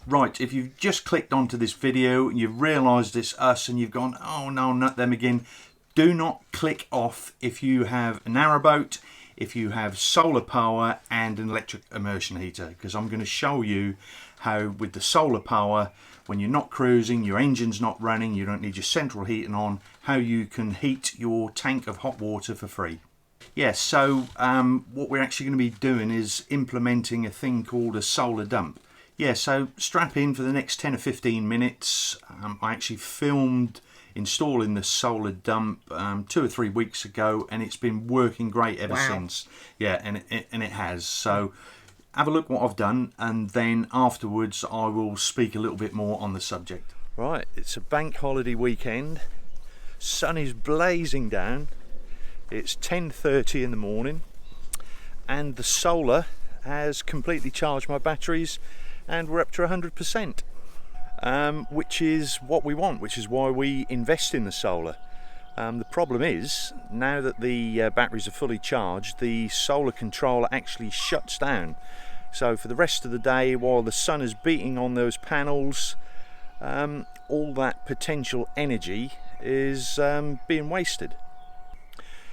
Right, if you've just clicked onto this video and you've realised it's us and you've gone, oh no, not them again, do not click off if you have a narrowboat, if you have solar power and an electric immersion heater, because I'm going to show you how with the solar power, when you're not cruising, your engine's not running, you don't need your central heating on, how you can heat your tank of hot water for free. Yes, so what we're actually going to be doing is implementing a thing called a solar dump. Yeah, so strap in for the next 10 or 15 minutes. I actually filmed installing the solar dump 2 or 3 weeks ago, and it's been working great ever since. Yeah, and it has. So have a look what I've done, and then afterwards I will speak a little bit more on the subject. Right, it's a bank holiday weekend. Sun is blazing down. It's 10:30 in the morning, and the solar has completely charged my batteries, and we're up to 100%, which is what we want, which is why we invest in the solar. The problem is, now that the batteries are fully charged, the solar controller actually shuts down. So for the rest of the day, while the sun is beating on those panels, all that potential energy is being wasted.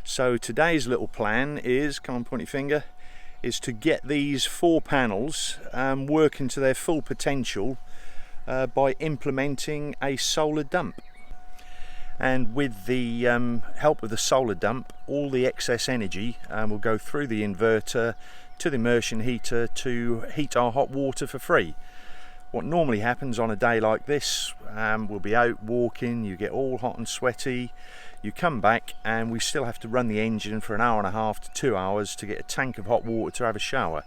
So today's little plan is, come on, point your finger, is to get these 4 panels working to their full potential by implementing a solar dump. And with the help of the solar dump, all the excess energy will go through the inverter to the immersion heater to heat our hot water for free. What normally happens on a day like this, we'll be out walking, you get all hot and sweaty, you come back and we still have to run the engine for an hour and a half to 2 hours to get a tank of hot water to have a shower.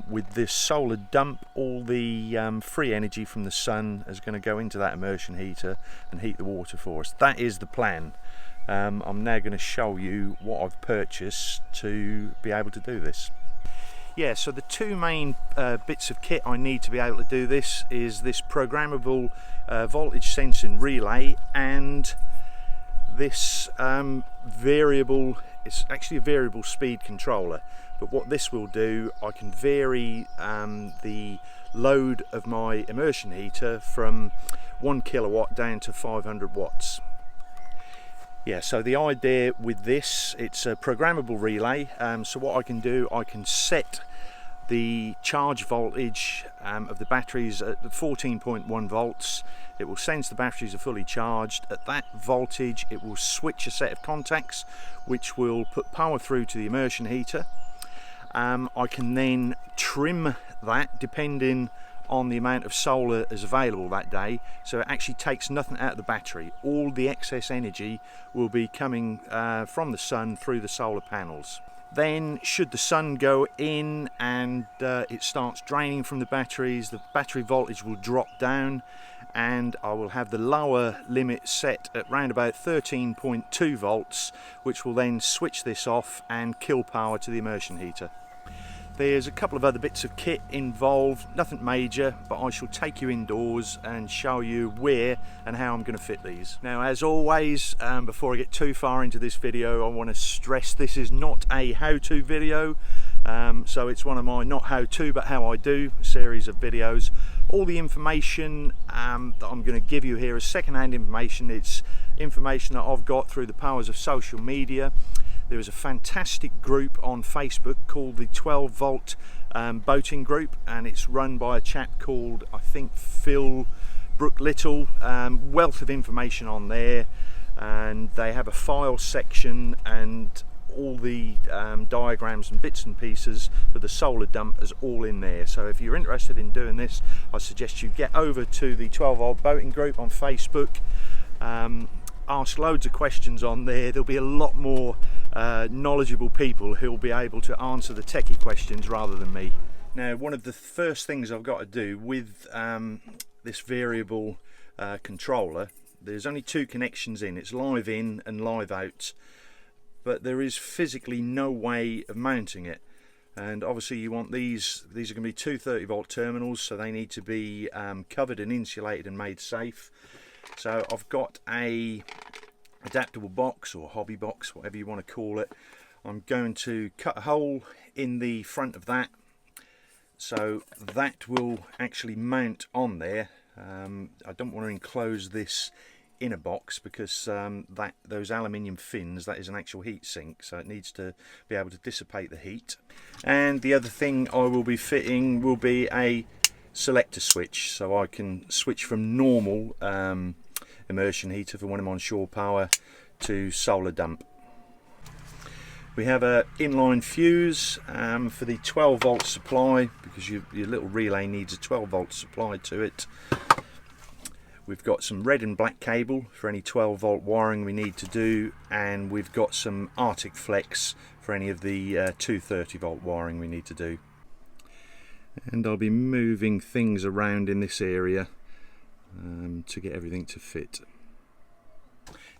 With this solar dump, all the free energy from the sun is going to go into that immersion heater and heat the water for us. That is the plan. I'm now going to show you what I've purchased to be able to do this. Yeah, so the 2 main bits of kit I need to be able to do this is this programmable voltage sensing relay and this variable, it's actually a variable speed controller, but what this will do, I can vary the load of my immersion heater from 1 kilowatt down to 500 watts. Yeah, so the idea with this, it's a programmable relay, so what I can do, I can set the charge voltage of the batteries at 14.1 volts. It will sense the batteries are fully charged. At that voltage, it will switch a set of contacts which will put power through to the immersion heater. I can then trim that depending on the amount of solar is available that day, so it actually takes nothing out of the battery. All the excess energy will be coming from the sun through the solar panels. Then should the sun go in and it starts draining from the batteries, the battery voltage will drop down, and I will have the lower limit set at round about 13.2 volts, which will then switch this off and kill power to the immersion heater. There's a couple of other bits of kit involved, nothing major, but I shall take you indoors and show you where and how I'm going to fit these. Now, as always, before I get too far into this video, I want to stress this is not a how-to video. So it's one of my not how-to but how I do series of videos. All the information that I'm going to give you here is second-hand information. It's information that I've got through the powers of social media. There is a fantastic group on Facebook called the 12 volt boating group, and it's run by a chap called, I think, Phil Brook-Little. Wealth of information on there, and they have a file section and all the diagrams and bits and pieces for the solar dump is all in there. So if you're interested in doing this, I suggest you get over to the 12 volt boating group on Facebook. Ask loads of questions on there. There'll be a lot more knowledgeable people who'll be able to answer the techie questions rather than me. Now, one of the first things I've got to do with this variable controller, there's only 2 connections in. It's live in and live out, but there is physically no way of mounting it. And obviously you want these are going to be 2 30 volt terminals, so they need to be covered and insulated and made safe. So I've got a adaptable box or hobby box, whatever you want to call it. I'm going to cut a hole in the front of that, so that will actually mount on there. I don't want to enclose this in a box because those aluminium fins, that is an actual heat sink, so it needs to be able to dissipate the heat. And the other thing I will be fitting will be a selector switch, so I can switch from normal immersion heater for when I'm on shore power to solar dump. We have a inline fuse for the 12 volt supply, because your little relay needs a 12 volt supply to it. We've got some red and black cable for any 12 volt wiring we need to do, and we've got some Arctic flex for any of the 230 volt wiring we need to do. And I'll be moving things around in this area to get everything to fit.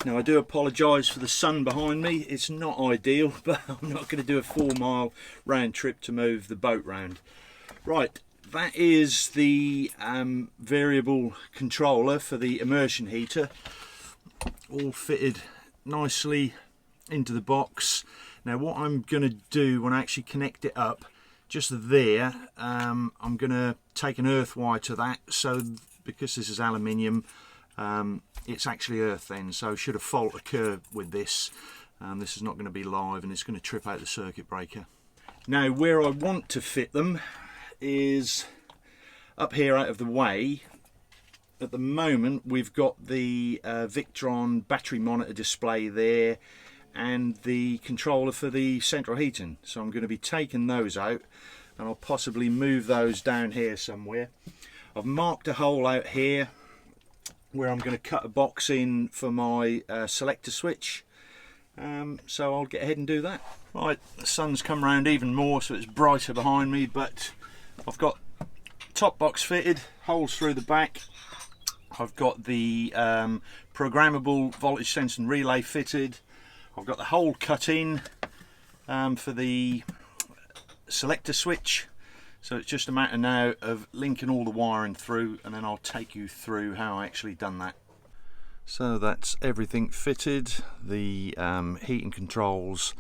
Now, I do apologise for the sun behind me. It's not ideal, but I'm not going to do a 4 mile round trip to move the boat round. Right, that is the variable controller for the immersion heater, all fitted nicely into the box. Now, what I'm going to do when I actually connect it up, just there, I'm going to take an earth wire to that, so because this is aluminium, it's actually earth then, so should a fault occur with this, this is not going to be live and it's going to trip out the circuit breaker. Now, where I want to fit them is up here out of the way. At the moment we've got the Victron battery monitor display there and the controller for the central heating, so I'm going to be taking those out and I'll possibly move those down here somewhere. I've marked a hole out here where I'm going to cut a box in for my selector switch, so I'll get ahead and do that. Right, the sun's come around even more, so it's brighter behind me, but I've got top box fitted, holes through the back. I've got the programmable voltage sensing relay fitted. I've got the hole cut in for the selector switch. So it's just a matter now of linking all the wiring through, and then I'll take you through how I actually done that. So that's everything fitted. The heating controls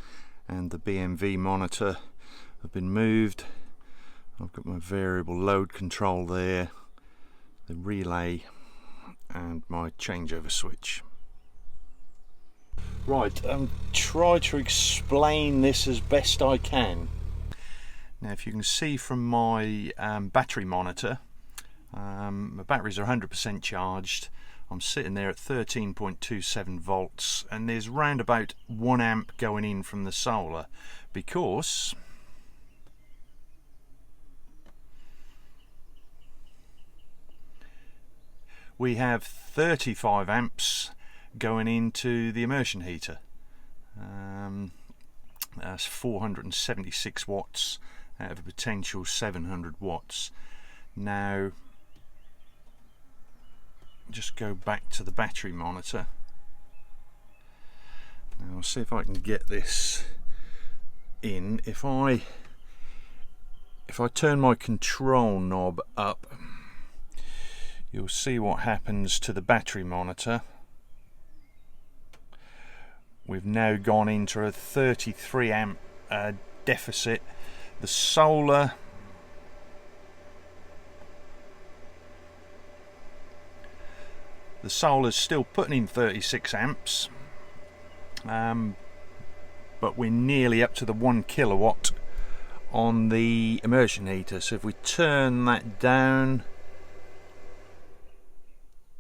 and the BMV monitor have been moved. I've got my variable load control there, the relay and my changeover switch. Right, try to explain this as best I can. Now, if you can see from my battery monitor, my batteries are 100% charged. I'm sitting there at 13.27 volts, and there's round about 1 amp going in from the solar, because we have 35 amps going into the immersion heater. That's 476 watts out of a potential 700 watts. Now, just go back to the battery monitor. Now, I'll see if I can get this in. If I turn my control knob up, you'll see what happens to the battery monitor. We've now gone into a 33 amp deficit. The solar's still putting in 36 amps, but we're nearly up to the 1 kilowatt on the immersion heater. So if we turn that down,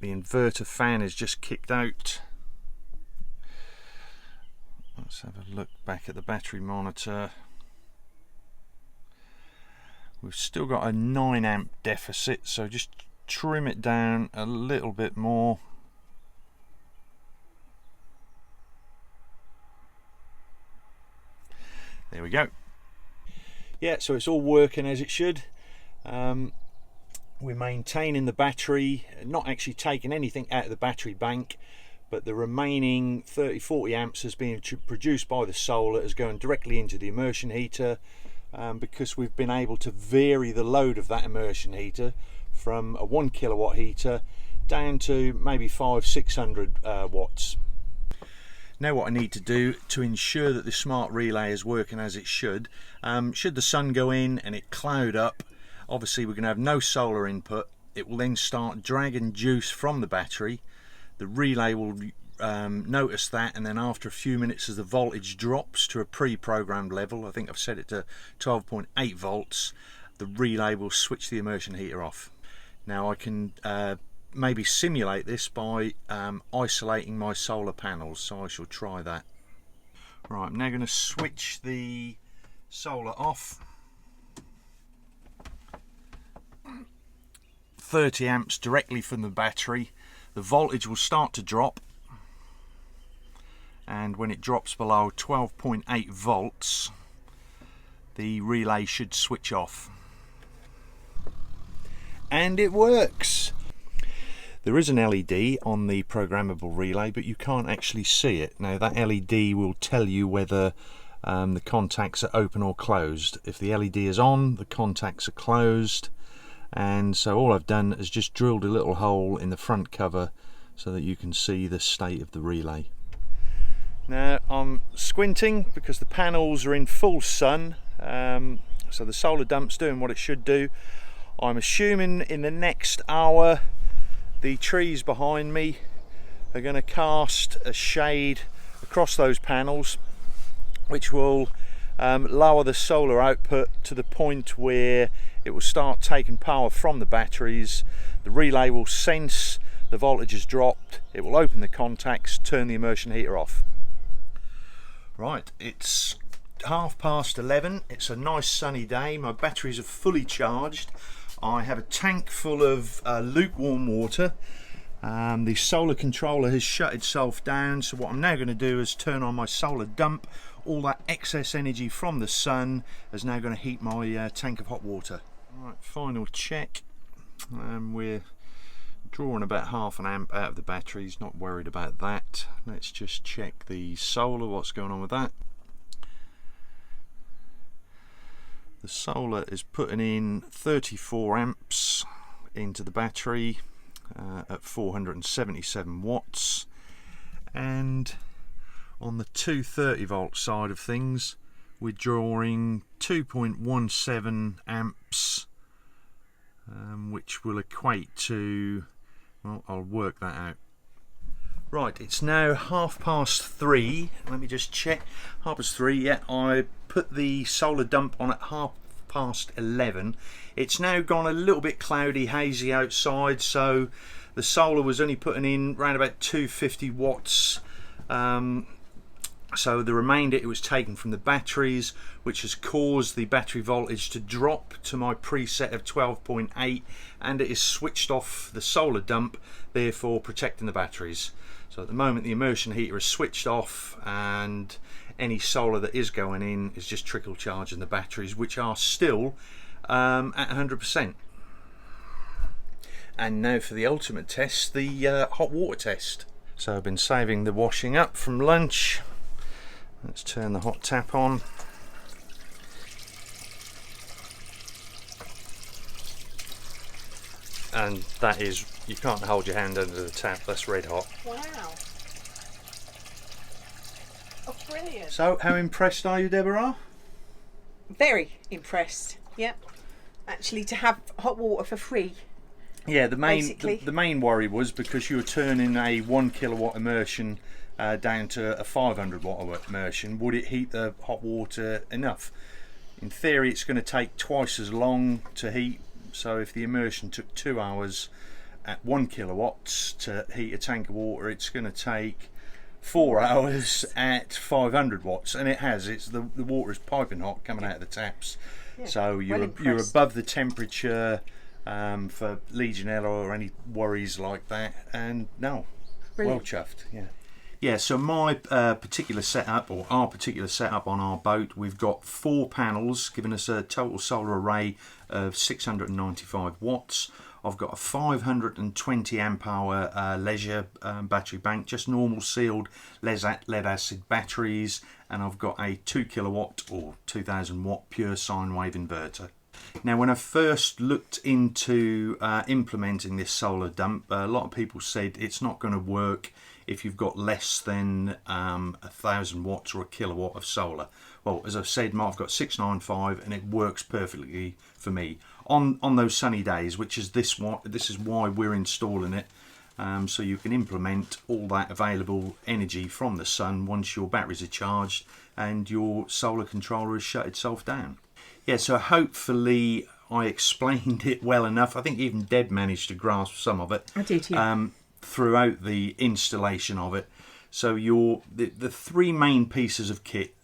the inverter fan is just kicked out. Let's have a look back at the battery monitor. We've still got a 9 amp deficit, so just trim it down a little bit more. There we go. Yeah, so it's all working as it should. We're maintaining the battery, not actually taking anything out of the battery bank, but the remaining 30-40 amps is being produced by the solar, is going directly into the immersion heater, because we've been able to vary the load of that immersion heater from a 1 kilowatt heater down to maybe 500-600 watts. Now, what I need to do to ensure that the smart relay is working as it should the sun go in and it cloud up, Obviously we're going to have no solar input. It will then start dragging juice from the battery. The relay will notice that, and then after a few minutes, as the voltage drops to a pre-programmed level, I think I've set it to 12.8 volts, the relay will switch the immersion heater off. Now I can maybe simulate this by isolating my solar panels, so I shall try that. Right, I'm now going to switch the solar off. 30 amps directly from the battery. The voltage will start to drop, and when it drops below 12.8 volts, the relay should switch off. And it works! There is an LED on the programmable relay, but you can't actually see it. Now that LED will tell you whether the contacts are open or closed. If the LED is on, the contacts are closed, and so all I've done is just drilled a little hole in the front cover so that you can see the state of the relay. Now I'm squinting because the panels are in full sun, so the solar dump's doing what it should do. I'm assuming in the next hour the trees behind me are going to cast a shade across those panels, which will lower the solar output to the point where it will start taking power from the batteries. The relay will sense the voltage has dropped, it will open the contacts, turn the immersion heater off. Right, it's 11:30. It's a nice sunny day. My batteries are fully charged. I have a tank full of lukewarm water. The solar controller has shut itself down, so what I'm now going to do is turn on my solar dump. All that excess energy from the sun is now going to heat my tank of hot water. Right, final check. We're drawing about 0.5 amp out of the batteries, not worried about that. Let's just check the solar, what's going on with that. The solar is putting in 34 amps into the battery at 477 watts, and on the 230 volt side of things we're drawing 2.17 amps, which will equate to, well, I'll work that out. Right, it's now 3:30. Let me just check. 3:30. Yeah, I put the solar dump on at 11:30. It's now gone a little bit cloudy, hazy outside, so the solar was only putting in around about 250 watts. So the remainder it was taken from the batteries, which has caused the battery voltage to drop to my preset of 12.8, and it is switched off the solar dump, therefore protecting the batteries. So at the moment the immersion heater is switched off, and any solar that is going in is just trickle charging the batteries, which are still at 100%. And now for the ultimate test, the hot water test. So I've been saving the washing up from lunch. Let's turn the hot tap on. And that is, you can't hold your hand under the tap, that's red hot. Wow. Oh, brilliant. So, how impressed are you, Deborah? Very impressed, yep. Actually, to have hot water for free. Yeah, the main worry was because you were turning a 1 kilowatt immersion down to a 500 watt immersion, would it heat the hot water enough? In theory it's going to take twice as long to heat, so if the immersion took 2 hours at 1 kilowatts to heat a tank of water, it's going to take 4 hours at 500 watts, and it has. It's the water is piping hot coming out of the taps. Yeah, so you're above the temperature for Legionella or any worries like that, and no, well chuffed. Yeah, so my particular setup, or our particular setup on our boat, we've got 4 panels giving us a total solar array of 695 watts. I've got a 520 amp hour leisure battery bank, just normal sealed lead acid batteries, and I've got a 2 kilowatt or 2000 watt pure sine wave inverter. Now, when I first looked into implementing this solar dump, a lot of people said it's not going to work if you've got less than 1000 watts or a kilowatt of solar. Well, as I've said, I've got 695 and it works perfectly for me. on those sunny days, which is this is why we're installing it, so you can implement all that available energy from the sun once your batteries are charged and your solar controller has shut itself down. Yeah, so hopefully I explained it well enough. I think even Deb managed to grasp some of it. I did, yeah. Throughout the installation of it. So the three main pieces of kit,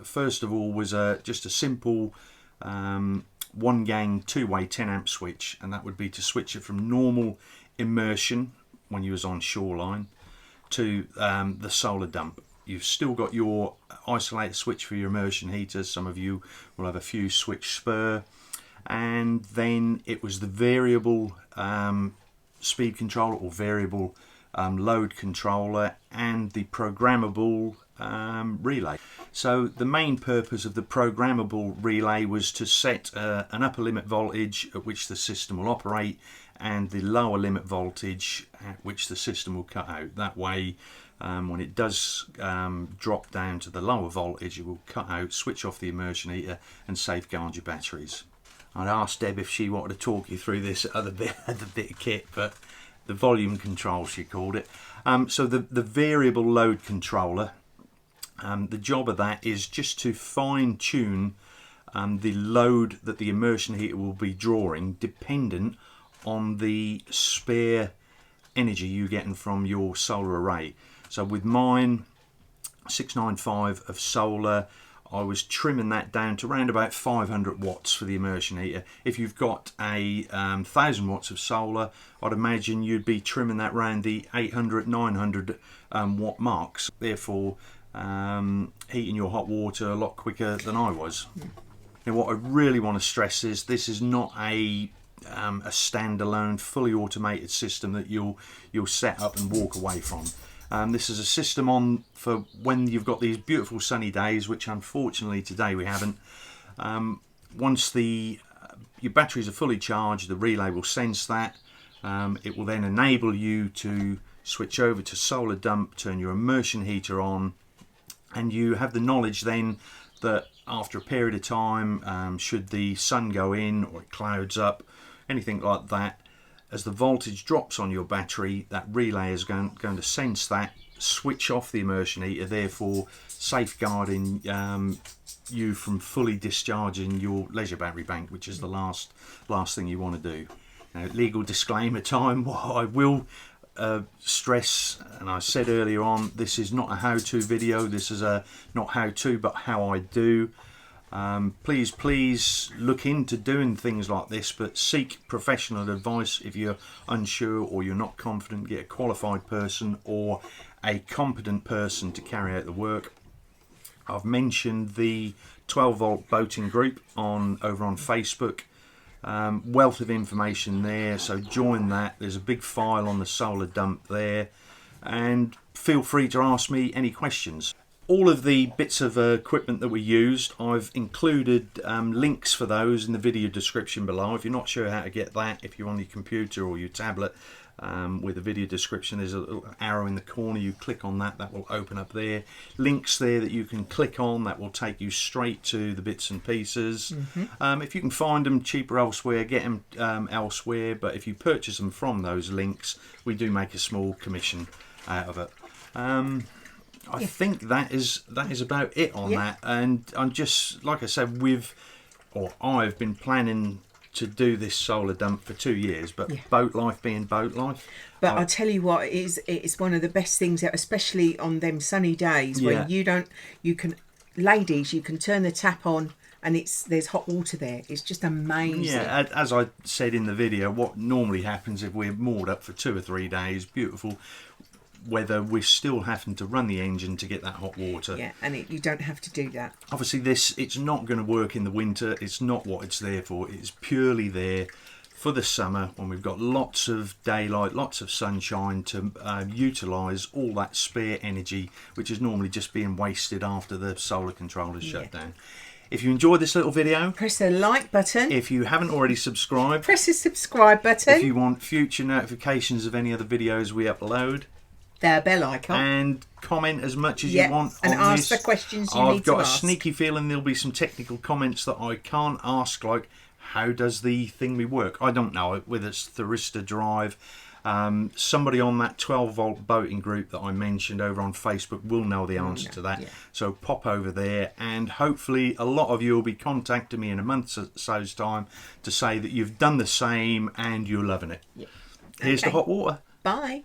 first of all, was just a simple one gang two-way 10 amp switch, and that would be to switch it from normal immersion when you was on shoreline to the solar dump. You've still got your isolator switch for your immersion heaters. Some of you will have a fuse switch spur, and then it was the variable speed controller or variable load controller and the programmable relay. So the main purpose of the programmable relay was to set an upper limit voltage at which the system will operate and the lower limit voltage at which the system will cut out. That way when it does drop down to the lower voltage, it will cut out, switch off the immersion heater and safeguard your batteries. I'd asked Deb if she wanted to talk you through this other bit of kit, but the volume control, she called it. So the variable load controller, the job of that is just to fine tune the load that the immersion heater will be drawing dependent on the spare energy you're getting from your solar array. So with mine 695 of solar, I was trimming that down to around about 500 watts for the immersion heater. If you've got a 1000 watts of solar, I'd imagine you'd be trimming that around the 800, 900 watt marks. Therefore, heating your hot water a lot quicker than I was. Now, what I really want to stress is this is not a standalone, fully automated system that you'll set up and walk away from. This is a system on for when you've got these beautiful sunny days, which unfortunately today we haven't. Once your batteries are fully charged, the relay will sense that. It will then enable you to switch over to solar dump, turn your immersion heater on, and you have the knowledge then that after a period of time, should the sun go in or it clouds up, anything like that, as the voltage drops on your battery, that relay is going to sense that, switch off the immersion heater, therefore safeguarding you from fully discharging your leisure battery bank, which is the last thing you want to do. Now, legal disclaimer time, what I will stress, and I said earlier on, this is not a how-to video, this is not how-to but how I do. Please look into doing things like this, but seek professional advice if you're unsure or you're not confident. Get a qualified person or a competent person to carry out the work. I've mentioned the 12 volt boating group over on Facebook. Wealth of information there, so join that. There's a big file on the solar dump there, and feel free to ask me any questions. All of the bits of equipment that we used, I've included links for those in the video description below. If you're not sure how to get that, if you're on your computer or your tablet with a video description, there's a little arrow in the corner. You click on that, that will open up there. Links there that you can click on, that will take you straight to the bits and pieces. If you can find them cheaper elsewhere, get them elsewhere, but if you purchase them from those links, we do make a small commission out of it. I think that is about it on that, and I'm just, like I said, I've been planning to do this solar dump for 2 years, but boat life being boat life. But I'll tell you what, it's one of the best things, especially on them sunny days where you can turn the tap on and there's hot water there. It's just amazing. Yeah, as I said in the video, what normally happens if we're moored up for 2 or 3 days, beautiful weather, we're still having to run the engine to get that hot water. Yeah, and you don't have to do that. Obviously it's not going to work in the winter. It's not what it's there for. It's purely there for the summer when we've got lots of daylight, lots of sunshine to utilise all that spare energy which is normally just being wasted after the solar controller is shut down. If you enjoyed this little video, press the like button. If you haven't already subscribed, press the subscribe button. If you want future notifications of any other videos we upload, the bell icon, and comment as much as you want and on ask this. the questions you I've need to got a ask. sneaky feeling there'll be some technical comments that I can't ask, like how does the thingy work? I don't know, whether it's thyristor drive. Somebody on that 12-volt boating group that I mentioned over on Facebook will know the answer to that. So pop over there, and hopefully a lot of you will be contacting me in a month or so's time to say that you've done the same and you're loving it. Here's the hot water. Bye.